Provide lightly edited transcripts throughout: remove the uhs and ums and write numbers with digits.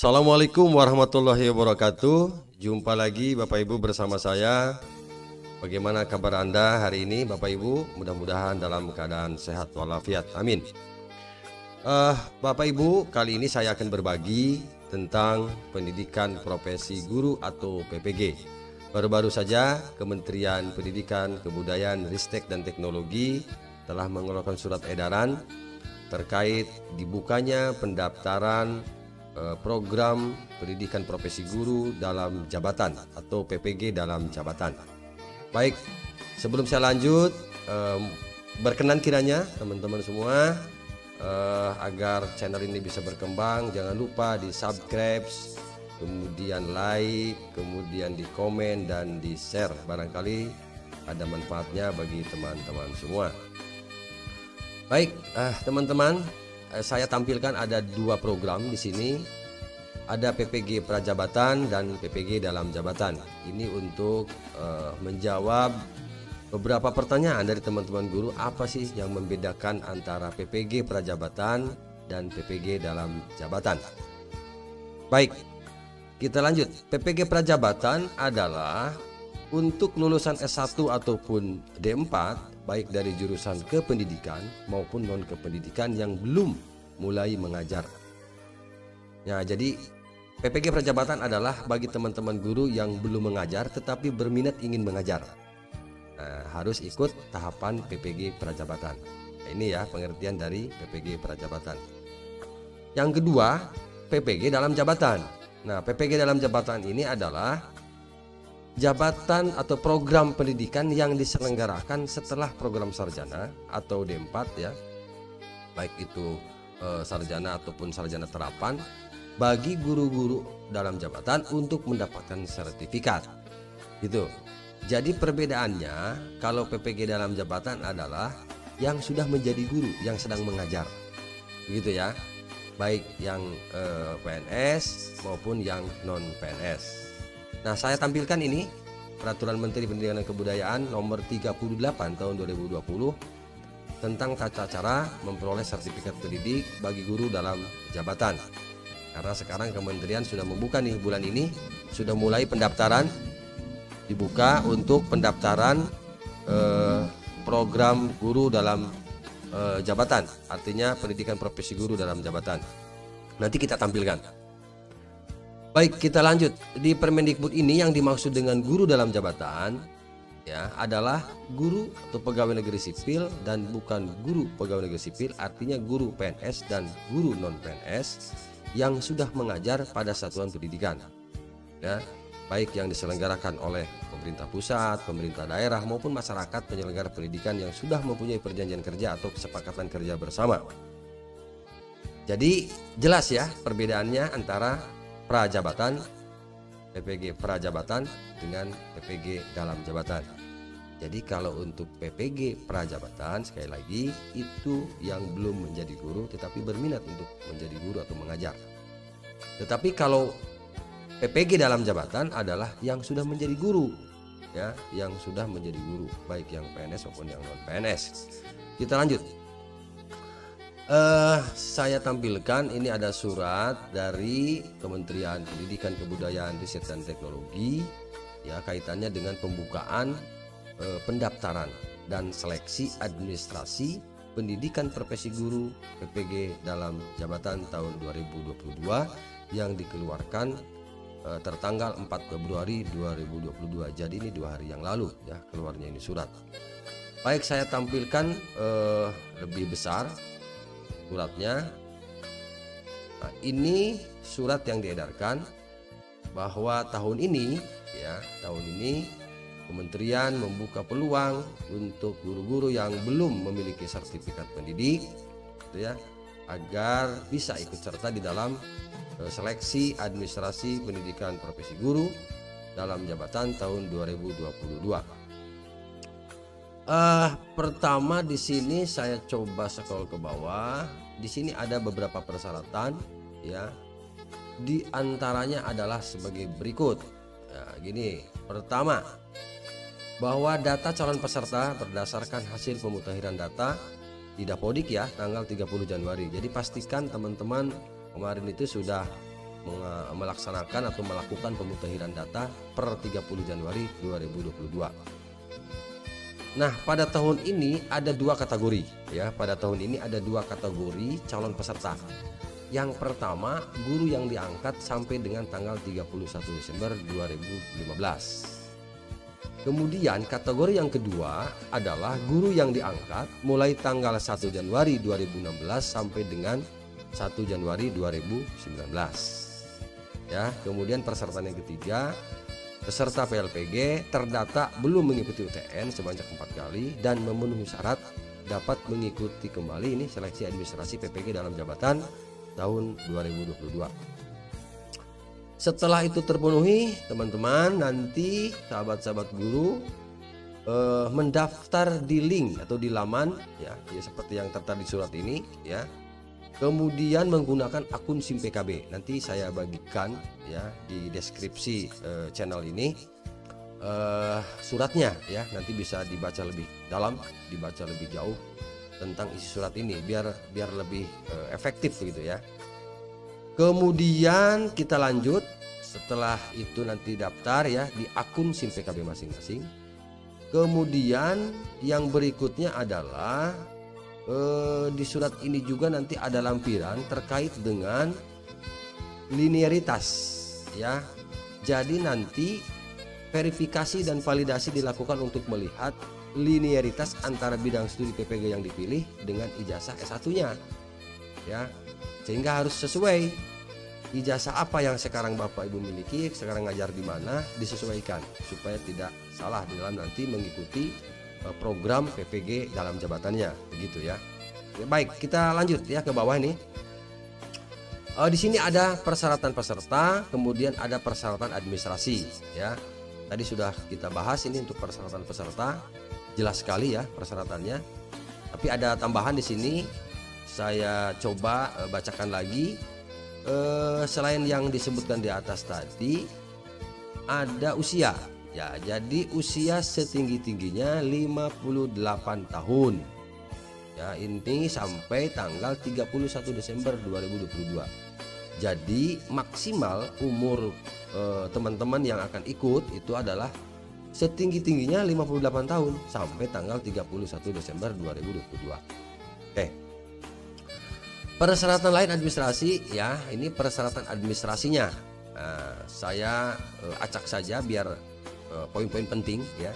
Assalamualaikum warahmatullahi wabarakatuh. Jumpa lagi Bapak Ibu bersama saya. Bagaimana kabar Anda hari ini Bapak Ibu? Mudah-mudahan dalam keadaan sehat walafiat. Amin. Bapak Ibu, kali ini saya akan berbagi tentang pendidikan profesi guru atau PPG. Baru-baru saja Kementerian Pendidikan, Kebudayaan, Ristek dan Teknologi telah mengeluarkan surat edaran terkait dibukanya pendaftaran program pendidikan profesi guru dalam jabatan atau PPG dalam jabatan. Baik, sebelum saya lanjut, berkenan kiranya teman-teman semua agar channel ini bisa berkembang, jangan lupa di subscribe, kemudian like, kemudian di komen dan di share, barangkali ada manfaatnya bagi teman-teman semua. Baik, teman-teman, saya tampilkan ada dua program di sini. Ada PPG prajabatan dan PPG dalam jabatan. Ini untuk menjawab beberapa pertanyaan dari teman-teman guru, apa sih yang membedakan antara PPG prajabatan dan PPG dalam jabatan. Baik, kita lanjut. PPG prajabatan adalah untuk lulusan S1 ataupun D4, baik dari jurusan kependidikan maupun non kependidikan yang belum mulai mengajar. Nah, jadi PPG prajabatan adalah bagi teman-teman guru yang belum mengajar tetapi berminat ingin mengajar. Nah, harus ikut tahapan PPG prajabatan. Nah, ini ya pengertian dari PPG prajabatan. Yang kedua, PPG dalam jabatan. Nah, PPG dalam jabatan ini adalah jabatan atau program pendidikan yang diselenggarakan setelah program sarjana atau D4 ya, baik itu sarjana ataupun sarjana terapan, bagi guru-guru dalam jabatan untuk mendapatkan sertifikat gitu. Jadi perbedaannya, kalau PPG dalam jabatan adalah yang sudah menjadi guru, yang sedang mengajar gitu ya, baik yang PNS maupun yang non PNS. Nah, saya tampilkan ini Peraturan Menteri Pendidikan dan Kebudayaan nomor 38 tahun 2020 tentang tata cara memperoleh sertifikat pendidik bagi guru dalam jabatan. Karena sekarang kementerian sudah membuka nih, bulan ini sudah mulai pendaftaran, dibuka untuk pendaftaran program guru dalam jabatan, artinya pendidikan profesi guru dalam jabatan. Nanti kita tampilkan. Baik, kita lanjut. Di Permendikbud ini yang dimaksud dengan guru dalam jabatan ya adalah guru atau pegawai negeri sipil dan bukan guru pegawai negeri sipil, artinya guru PNS dan guru non PNS yang sudah mengajar pada satuan pendidikan ya, baik yang diselenggarakan oleh pemerintah pusat, pemerintah daerah maupun masyarakat penyelenggara pendidikan yang sudah mempunyai perjanjian kerja atau kesepakatan kerja bersama. Jadi jelas ya perbedaannya antara prajabatan, PPG prajabatan dengan PPG dalam jabatan. Jadi kalau untuk PPG prajabatan, sekali lagi, itu yang belum menjadi guru tetapi berminat untuk menjadi guru atau mengajar. Tetapi kalau PPG dalam jabatan adalah yang sudah menjadi guru ya, yang sudah menjadi guru, baik yang PNS maupun yang non PNS. Kita lanjut. Saya tampilkan ini ada surat dari Kementerian Pendidikan, Kebudayaan, Riset dan Teknologi ya, kaitannya dengan pembukaan pendaftaran dan seleksi administrasi pendidikan profesi guru PPG dalam jabatan tahun 2022 yang dikeluarkan tertanggal 4 Februari 2022. Jadi ini 2 hari yang lalu ya keluarnya ini surat. Baik, saya tampilkan lebih besar suratnya. Nah, ini surat yang diedarkan bahwa tahun ini kementerian membuka peluang untuk guru-guru yang belum memiliki sertifikat pendidik gitu ya, agar bisa ikut serta di dalam seleksi administrasi pendidikan profesi guru dalam jabatan tahun 2022. Pertama di sini saya coba scroll ke bawah. Di sini ada beberapa persyaratan ya. Di antaranya adalah sebagai berikut. Nah, gini. Pertama, bahwa data calon peserta berdasarkan hasil pemutakhiran data di Dapodik ya tanggal 30 Januari. Jadi pastikan teman-teman kemarin itu sudah melaksanakan atau melakukan pemutahiran data per 30 Januari 2022. Nah, pada tahun ini ada dua kategori ya. Pada tahun ini ada dua kategori calon peserta. Yang pertama, guru yang diangkat sampai dengan tanggal 31 Desember 2015. Kemudian kategori yang kedua adalah guru yang diangkat mulai tanggal 1 Januari 2016 sampai dengan 1 Januari 2019. Ya, kemudian persyaratan yang ketiga, peserta PLPG terdata belum mengikuti UTN sebanyak 4 kali dan memenuhi syarat dapat mengikuti kembali ini seleksi administrasi PPG dalam jabatan tahun 2022. Setelah itu terpenuhi, teman-teman, nanti sahabat-sahabat guru mendaftar di link atau di laman ya seperti yang tertera di surat ini ya. Kemudian menggunakan akun SIM PKB. Nanti saya bagikan ya di deskripsi channel ini suratnya ya. Nanti bisa dibaca lebih dalam, dibaca lebih jauh tentang isi surat ini biar lebih efektif begitu ya. Kemudian kita lanjut, setelah itu nanti daftar ya di akun SIM PKB masing-masing. Kemudian yang berikutnya adalah di surat ini juga nanti ada lampiran terkait dengan linearitas ya. Jadi nanti verifikasi dan validasi dilakukan untuk melihat linearitas antara bidang studi PPG yang dipilih dengan ijazah S1-nya ya. Sehingga harus sesuai ijazah apa yang sekarang Bapak Ibu miliki, sekarang ngajar di mana, disesuaikan supaya tidak salah di dalam nanti mengikuti program PPG dalam jabatannya, begitu ya. Baik, kita lanjut ya ke bawah ini. Di sini ada persyaratan peserta, kemudian ada persyaratan administrasi ya. Tadi sudah kita bahas ini untuk persyaratan peserta, jelas sekali ya persyaratannya. Tapi ada tambahan di sini, saya coba bacakan lagi. Selain yang disebutkan di atas tadi, ada usia ya. Jadi usia setinggi-tingginya 58 tahun ya, ini sampai tanggal 31 Desember 2022. Jadi maksimal umur teman-teman yang akan ikut itu adalah setinggi-tingginya 58 tahun sampai tanggal 31 Desember 2022. Oke. Persyaratan lain administrasi ya, ini persyaratan administrasinya. Saya acak saja biar poin-poin penting ya.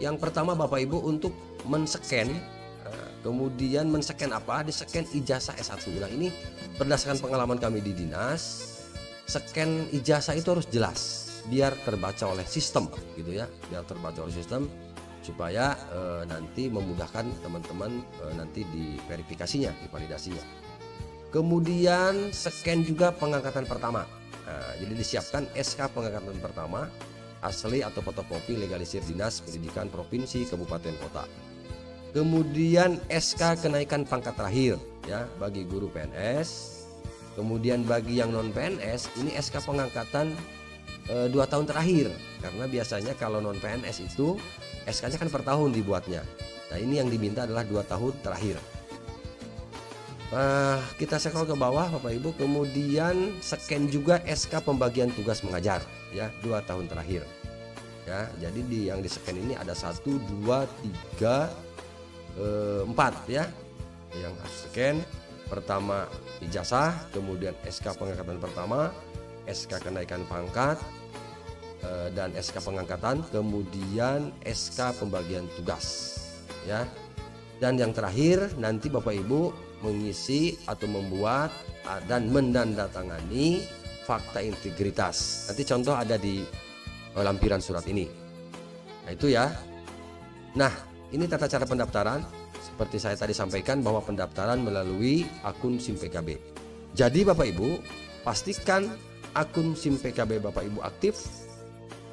Yang pertama Bapak Ibu untuk men-scan, kemudian men-scan apa? Di-scan ijazah S1. Nah, ini berdasarkan pengalaman kami di dinas, scan ijazah itu harus jelas biar terbaca oleh sistem gitu ya, biar terbaca oleh sistem supaya nanti memudahkan teman-teman nanti di verifikasinya, di validasinya. Kemudian scan juga pengangkatan pertama. Nah, jadi disiapkan SK pengangkatan pertama asli atau fotokopi legalisir Dinas Pendidikan Provinsi Kabupaten Kota. Kemudian SK kenaikan pangkat terakhir ya bagi guru PNS. Kemudian bagi yang non PNS ini SK pengangkatan 2 tahun terakhir, karena biasanya kalau non PNS itu SK-nya kan per tahun dibuatnya. Nah, ini yang diminta adalah 2 tahun terakhir. Kita scroll ke bawah Bapak Ibu, kemudian scan juga SK pembagian tugas mengajar ya 2 tahun terakhir ya. Jadi yang di scan ini ada 1, 2, 3, 4 ya yang harus scan. Pertama ijazah, kemudian SK pengangkatan pertama, SK kenaikan pangkat dan SK pengangkatan, kemudian SK pembagian tugas ya. Dan yang terakhir nanti Bapak Ibu mengisi atau membuat dan menandatangani fakta integritas. Nanti contoh ada di lampiran surat ini. Nah, itu ya. Nah, ini tata cara pendaftaran. Seperti saya tadi sampaikan bahwa pendaftaran melalui akun SIM PKB. Jadi Bapak Ibu, pastikan akun SIM PKB Bapak Ibu aktif.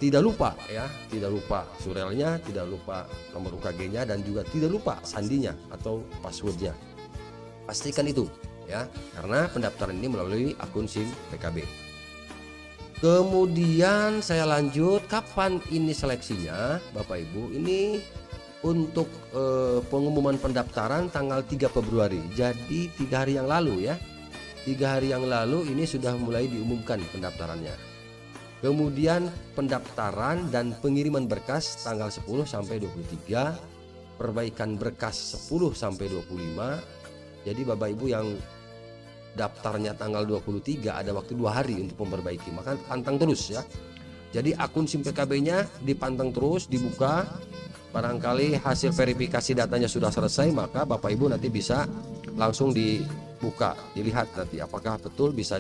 Tidak lupa ya, tidak lupa surelnya, tidak lupa nomor UKG-nya, dan juga tidak lupa sandinya atau passwordnya. Pastikan itu ya, karena pendaftaran ini melalui akun SIM PKB. Kemudian saya lanjut, kapan ini seleksinya Bapak Ibu? Ini untuk pengumuman pendaftaran tanggal 3 Februari. Jadi 3 hari yang lalu ya. 3 hari yang lalu ini sudah mulai diumumkan pendaftarannya. Kemudian pendaftaran dan pengiriman berkas tanggal 10 sampai 23, perbaikan berkas 10 sampai 25. Jadi Bapak Ibu yang daftarnya tanggal 23 ada waktu 2 hari untuk memperbaiki, maka pantang terus ya. Jadi akun SIM PKB-nya dipantang terus, dibuka. Barangkali hasil verifikasi datanya sudah selesai, maka Bapak Ibu nanti bisa langsung dibuka, dilihat nanti apakah betul bisa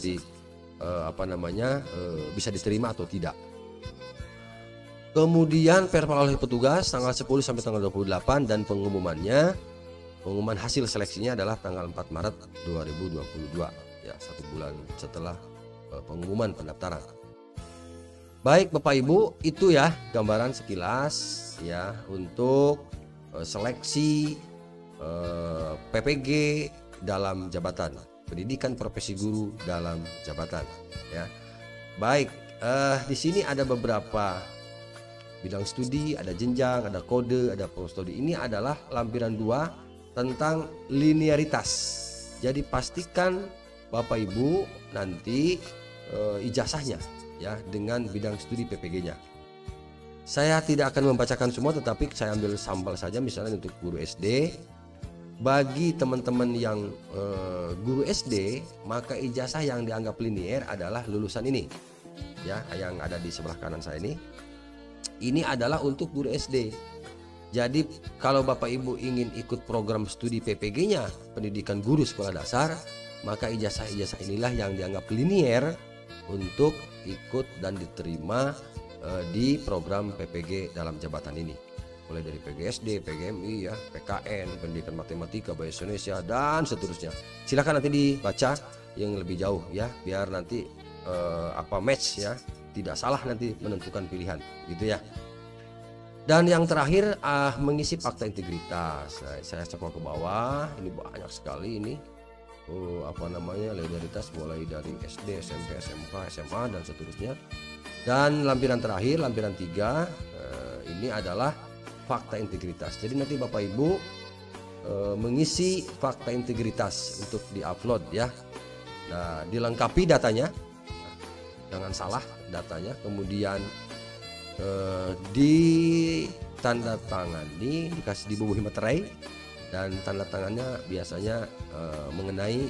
bisa diterima atau tidak. Kemudian verbal oleh petugas tanggal 10 sampai tanggal 28 dan pengumuman hasil seleksinya adalah tanggal 4 Maret 2022 ya, 1 bulan setelah pengumuman pendaftaran. Baik Bapak Ibu, itu ya gambaran sekilas ya untuk seleksi PPG dalam jabatan, pendidikan profesi guru dalam jabatan ya. Baik, di sini ada beberapa bidang studi, ada jenjang, ada kode, ada prodi. Ini adalah lampiran 2 tentang linearitas. Jadi pastikan Bapak Ibu nanti ijazahnya ya dengan bidang studi PPG-nya. Saya tidak akan membacakan semua, tetapi saya ambil sampel saja, misalnya untuk guru SD. Bagi teman-teman yang guru SD, maka ijazah yang dianggap linier adalah lulusan ini ya, yang ada di sebelah kanan saya ini. Ini adalah untuk guru SD. Jadi kalau Bapak Ibu ingin ikut program studi PPG-nya, pendidikan guru sekolah dasar, maka ijazah-ijazah inilah yang dianggap linier untuk ikut dan diterima di program PPG dalam jabatan ini, mulai dari PGSD, PGMI ya, PKN, pendidikan matematika, bahasa Indonesia dan seterusnya. Silakan nanti dibaca yang lebih jauh ya, biar nanti match ya, tidak salah nanti menentukan pilihan gitu ya. Dan yang terakhir mengisi fakta integritas. Nah, saya scroll ke bawah, ini banyak sekali ini. Linearitas mulai dari SD, SMP, SMK, SMA dan seterusnya. Dan lampiran terakhir, lampiran 3, ini adalah fakta integritas. Jadi nanti Bapak Ibu mengisi fakta integritas untuk diupload ya. Nah, dilengkapi datanya, jangan salah datanya. Kemudian ditandatangani, dikasih dibubuhi materai, dan tanda tangannya biasanya mengenai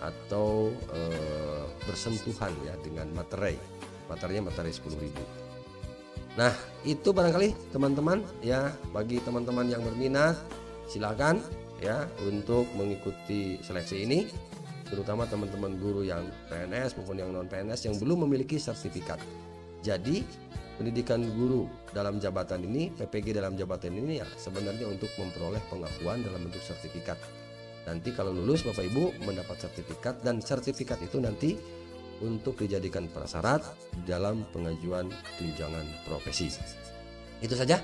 atau bersentuhan ya dengan materai. Materinya materai 10.000. Nah, itu barangkali teman-teman ya, bagi teman-teman yang berminat silakan ya untuk mengikuti seleksi ini, terutama teman-teman guru yang PNS maupun yang non PNS yang belum memiliki sertifikat. Jadi pendidikan guru dalam jabatan ini, PPG dalam jabatan ini ya sebenarnya untuk memperoleh pengakuan dalam bentuk sertifikat. Nanti kalau lulus Bapak Ibu mendapat sertifikat, dan sertifikat itu nanti untuk dijadikan prasyarat dalam pengajuan tunjangan profesi. Itu saja.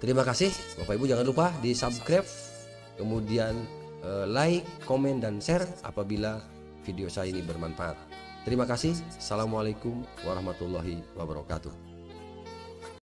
Terima kasih Bapak Ibu, jangan lupa di subscribe, kemudian like, komen dan share apabila video saya ini bermanfaat. Terima kasih. Assalamualaikum warahmatullahi wabarakatuh.